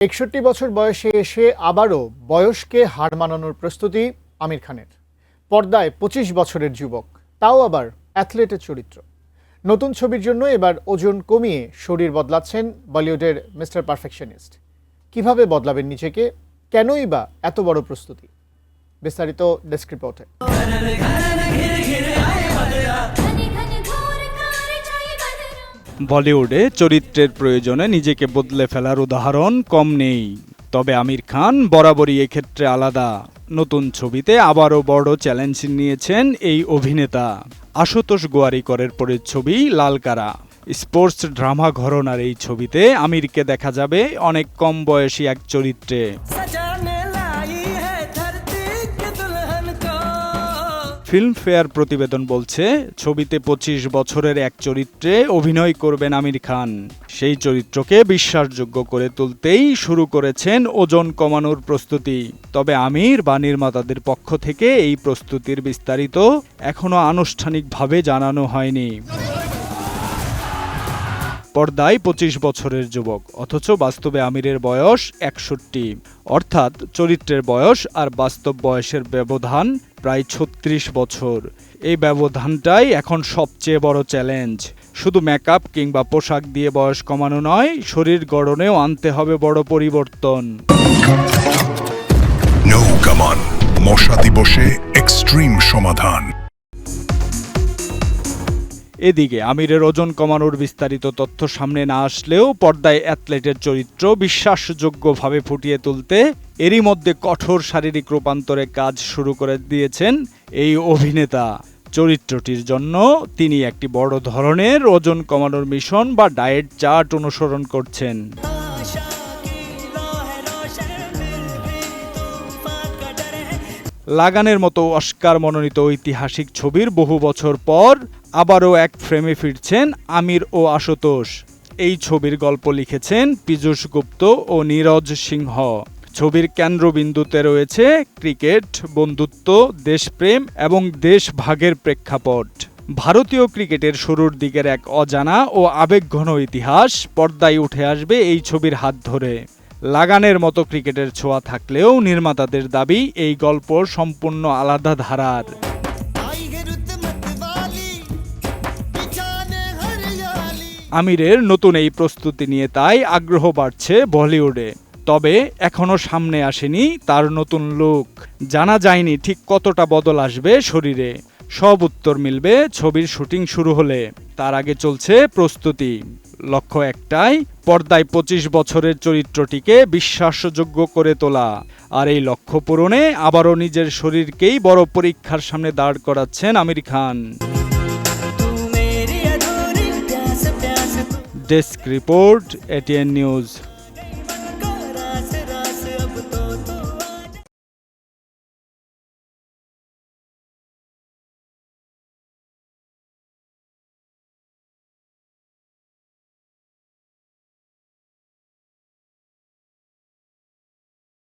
৬১ বছর বয়সে এসে আবারও বয়সকে হার মানানোর প্রস্তুতি আমির খানের। পর্দায় ২৫ বছরের যুবক, তাও আবার অ্যাথলেটের চরিত্র। নতুন ছবির জন্য এবার ওজন কমিয়ে শরীর বদলাচ্ছেন বলিউডের মিস্টার পারফেকশনিস্ট। কিভাবে বদলাবেন নিজেকে, কেনই বা এত বড় প্রস্তুতি? বিস্তারিত ডেস্ক রিপোর্টে। বলিউডে চরিত্রের প্রয়োজনে নিজেকে বদলে ফেলার উদাহরণ কম নেই, তবে আমির খান বরাবরই এক্ষেত্রে আলাদা। নতুন ছবিতে আবারও বড় চ্যালেঞ্জ নিয়েছেন এই অভিনেতা। আশুতোষ গোয়ারিকরের পরের ছবি লালকারা। স্পোর্টস ড্রামা ঘরানার এই ছবিতে আমিরকে দেখা যাবে অনেক কম বয়সী এক চরিত্রে। ফিল্মফেয়ার প্রতিবেদন বলছে, ছবিতে ২৫ বছরের এক চরিত্রে অভিনয় করবেন আমির খান। সেই চরিত্রকে বিশ্বাসযোগ্য করে তুলতেই শুরু করেছেন ওজন কমানোর প্রস্তুতি। তবে আমির বা নির্মাতাদের পক্ষ থেকে এই প্রস্তুতির বিস্তারিত এখনো আনুষ্ঠানিকভাবে জানানো হয়নি। পর্দায় ২৫ বছরের যুবক, অথচ বাস্তবে আমিরের বয়স ৬১। অর্থাৎ চরিত্রের বয়স আর বাস্তব বয়সের ব্যবধান প্রায় ৩৬ বছর। এই ব্যবধানটাই এখন সবচেয়ে বড় চ্যালেঞ্জ। শুধু মেকআপ কিংবা পোশাক দিয়ে বয়স কমানো নয়, শরীর গড়নেও আনতে হবে বড় পরিবর্তন। নৌকামান মশা দিবসে এক্সট্রিম সমাধান। এদিকে আমিরের ওজন কমানোর বিস্তারিত তথ্য সামনে না আসলেও পর্দায় অ্যাথলেটের চরিত্র বিশ্বাসযোগ্যভাবে ফুটিয়ে তুলতে এরই মধ্যে কঠোর শারীরিক রূপান্তরে কাজ শুরু করে দিয়েছেন এই অভিনেতা। চরিত্রটির জন্য তিনি একটি বড় ধরনের ওজন কমানোর মিশন বা ডায়েট চার্ট অনুসরণ করছেন। লাগানের মতো অস্কার মনোনীত ঐতিহাসিক ছবির বহু বছর পর আবারও এক ফ্রেমে ফিরছেন আমির ও আশুতোষ। এই ছবির গল্প লিখেছেন পীযূষ গুপ্ত ও নীরজ সিংহ। ছবির কেন্দ্রবিন্দুতে রয়েছে ক্রিকেট, বন্ধুত্ব, দেশপ্রেম এবং দেশভাগের প্রেক্ষাপট। ভারতীয় ক্রিকেটের শুরুর দিকের এক অজানা ও আবেগঘন ইতিহাস পর্দায় উঠে আসবে এই ছবির হাত ধরে। লাগানের মতো ক্রিকেটের ছোঁয়া থাকলেও নির্মাতাদের দাবি এই গল্প সম্পূর্ণ আলাদা ধারার। আমিরের নতুন এই প্রস্তুতি নিয়ে তাই আগ্রহ বাড়ছে বলিউডে। তবে এখনো সামনে আসেনি তার নতুন লুক। জানা যায়নি ঠিক কতটা বদল আসবে শরীরে। সব উত্তর মিলবে ছবির শুটিং শুরু হলে। তার আগে চলছে প্রস্তুতি। লক্ষ্য একটাই, পর্দায় ২৫ বছরের চরিত্রটিকে বিশ্বাসযোগ্য করে তোলা। আর এই লক্ষ্য পূরণে আবারও নিজের শরীরকেই বড় পরীক্ষার সামনে দাঁড় করাচ্ছেন Aamir Khan. Desk report, ATN news.